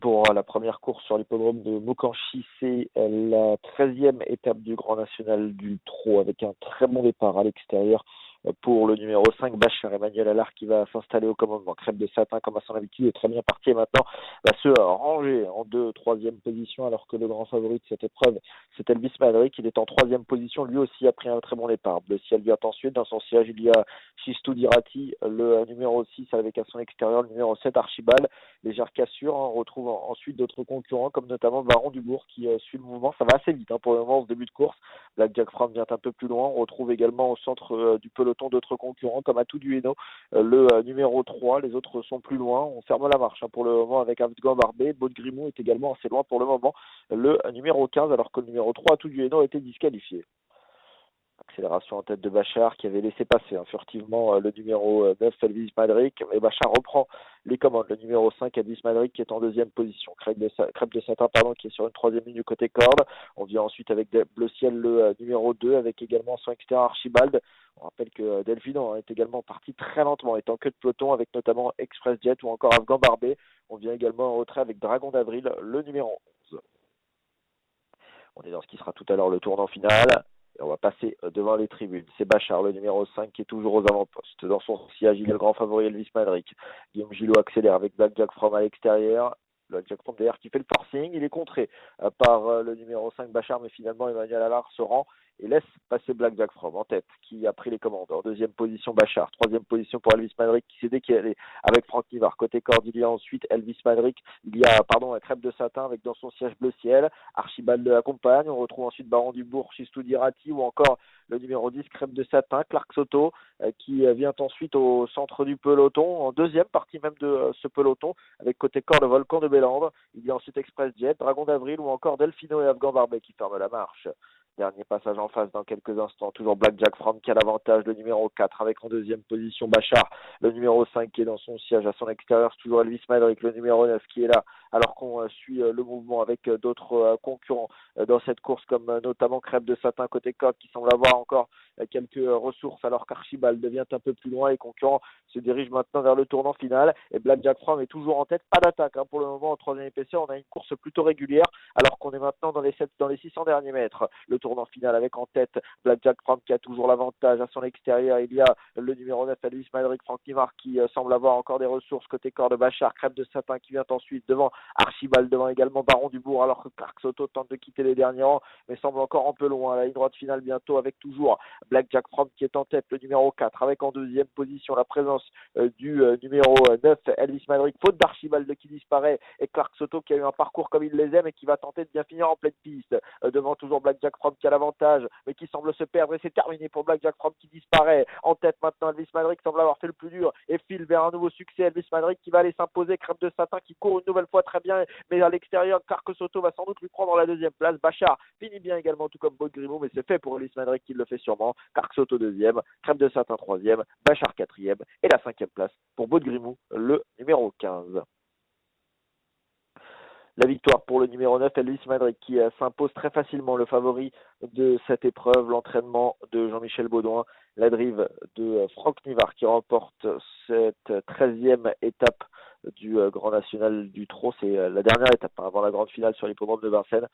pour la première course sur l'hippodrome de Maucanchy. C'est la 13e étape du Grand National du Trot avec un très bon départ à l'extérieur pour le numéro 5, Bachar Emmanuel Allard, qui va s'installer au commandement. Crêpe de satin, comme à son habitude, est très bien parti et maintenant va se ranger en 2e position, alors que le grand favori de cette épreuve, c'est Elvis Madric. Il est en 3e position, lui aussi a pris un très bon départ. Le ciel vient ensuite, dans son siège, il y a Chistou Dirati, le numéro 6 avec à son extérieur le numéro 7, Archibald. Légère cassure, on retrouve ensuite d'autres concurrents, comme notamment Baron Dubourg qui suit le mouvement. Ça va assez vite pour le moment, au début de course. Black Jack Fram vient un peu plus loin. On retrouve également au centre du peloton d'autres concurrents comme Atout du Hainaut, le numéro 3. Les autres sont plus loin. On ferme la marche pour le moment avec Afghan Barbé. Baud Grimaud est également assez loin pour le moment, le numéro 15, alors que le numéro 3, Atout du Hainaut, a été disqualifié. Accélération en tête de Bachar qui avait laissé passer furtivement le numéro 9, Elvis Madric. Et Bachar reprend les commandes. Le numéro 5, Elvis Madric, qui est en 2e position. Crêpe de satin, qui est sur une 3e ligne du côté corde. On vient ensuite avec Bleu Ciel, le numéro 2, avec également son extérieur Archibald. On rappelle que Delphino est également parti très lentement, étant que de peloton, avec notamment Express Jet ou encore Afghan Barbé. On vient également en retrait avec Dragon d'Avril, le numéro 11. On est dans ce qui sera tout à l'heure le tournant final. Et on va passer devant les tribunes. C'est Bachar, le numéro 5, qui est toujours aux avant-postes. Dans son sillage, il est le grand favori Elvis Madric. Guillaume Gillot accélère avec Black Jack Fromm à l'extérieur. Black Jack Fromm d'ailleurs qui fait le forcing. Il est contré par le numéro 5 Bachar, mais finalement Emmanuel Allard se rend et laisse passer Black Jack Fromm en tête, qui a pris les commandes. En 2e position Bachar, 3e position pour Elvis Madric, qui s'est décalé avec Franck Nivard. Côté corde, il y a ensuite Elvis Madric. Il y a un crêpe de satin avec dans son siège Bleu Ciel. Archibald l'accompagne. On retrouve ensuite Baron Dubourg, Chistou Dirati ou encore le numéro 10, crêpe de satin, Clark Soto, qui vient ensuite au centre du peloton, en 2e partie même de ce peloton, avec côté corde Volcan de Bélande. Il y a ensuite Express Jet, Dragon d'Avril ou encore Delphino et Afghan Barbet qui ferment la marche. Dernier passage en face dans quelques instants. Toujours Black Jack Fram qui a l'avantage, le numéro 4 avec en 2e position Bachar, le numéro 5 qui est dans son siège à son extérieur, c'est toujours Elvis Madric, le numéro 9 qui est là, alors qu'on suit le mouvement avec d'autres concurrents dans cette course, comme notamment Crêpe de Satin côté corde qui semble avoir encore quelques ressources, alors qu'Archibald devient un peu plus loin. Les concurrents se dirigent maintenant vers le tournant final et Black Jack Fram est toujours en tête. Pas d'attaque pour le moment en 3e épaisseur. On a une course plutôt régulière alors qu'on est maintenant dans les 600 derniers mètres. Le tournant final avec en tête Black Jack Fram qui a toujours l'avantage. À son extérieur, il y a le numéro 9, Elvis Madric, Franck Nivard qui semble avoir encore des ressources côté corde. Bachar, Crêpe de Satin qui vient ensuite devant Archibald, devant également Baron Dubourg, alors que Clark Soto tente de quitter les derniers rangs mais semble encore un peu loin. La ligne droite finale bientôt avec toujours Black Jack Fram qui est en tête, le numéro 4, avec en 2e position la présence du numéro 9, Elvis Madric, faute d'Archibald qui disparaît, et Clark Soto qui a eu un parcours comme il les aime et qui va tenter de bien finir en pleine piste. Devant toujours Black Jack Fram qui a l'avantage, mais qui semble se perdre, et c'est terminé pour Black Jack Fram qui disparaît. En tête maintenant, Elvis Madric semble avoir fait le plus dur et file vers un nouveau succès. Elvis Madric qui va aller s'imposer, Crêpe de Satin qui court une nouvelle fois très bien, mais à l'extérieur, Clark Soto va sans doute lui prendre la 2e place. Bachar finit bien également, tout comme Baud Grimaud, mais c'est fait pour Elvis Madric qui le fait sûrement. Clark Soto 2e, Crêpe de Satin 3e, Bachar 4e et la 5e place pour Baud Grimaud, le numéro 15. La victoire pour le numéro 9, Elvis Madric, qui s'impose très facilement, le favori de cette épreuve. L'entraînement de Jean-Michel Baudouin, la drive de Franck Nivard qui remporte cette 13e étape du Grand National du Trot. C'est la dernière étape avant la grande finale sur l'hippodrome de Vincennes.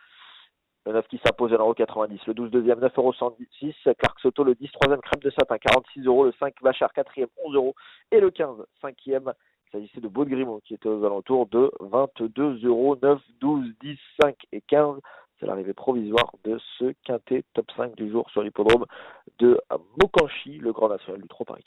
Le 9 qui s'impose à 1,90€, le 12 deuxième 9,106€, Clark Soto le 10 troisième, Crêpe de Satin 46€, le 5 Bachar 4e 11€ et le 15 5e. Il s'agissait de Baud Grimaud qui était aux alentours de 22€, 9, 12, 10, 5 et 15. C'est l'arrivée provisoire de ce quintet top 5 du jour sur l'hippodrome de Maucanchy, le Grand National du Trot Paris.